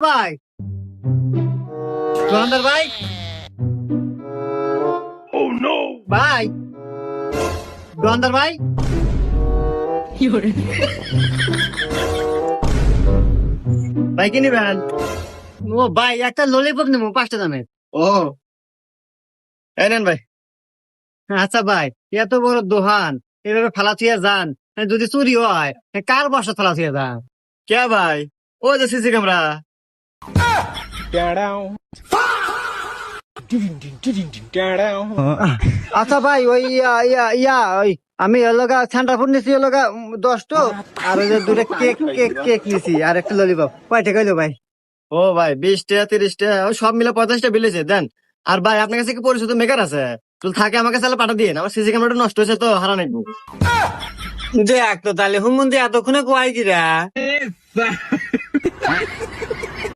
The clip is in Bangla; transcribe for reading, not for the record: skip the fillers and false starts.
ভাই দোকানদার ভাই ভাই দোকানদার ভাই ভাই কি নিবেন? ও ভাই একটা ললিপপ নেবো 5টা দামের। ও এই নেন ভাই। আচ্ছা ভাই, এত বড় দোকান এভাবে ফালা থুয়ে যান, যদি চুরি হয় কার বাসা ফালা থুয়ে যান? কে ভাই? ও যে সিসি ক্যামেরা। আচ্ছা ভাই ওই ইয়া ইয়া ইয়া ওই আমি এলাকা ঠান্ডা ফুড নিছি এলাকা 10টো, আর ওই যে দুটো কেক কেক কেক নিছি আর একটা ললিপপ। কয়টা কইলো ভাই? ও ভাই 20 টাকা 30 টাকা ওই সব মিলে 50 টাকা বিলেছে দেন। আর ভাই আপনার কাছে কি পরিচিত মেকার আছে? তো থাকে আমাকে তাহলে পাঠা দিয়ে আমার সিসি ক্যামেরাটা নষ্ট হয়েছে তো হারা নাকবো। দেখ তো তাহলে হুমুন্দি এতক্ষণে কোয়াই কিরা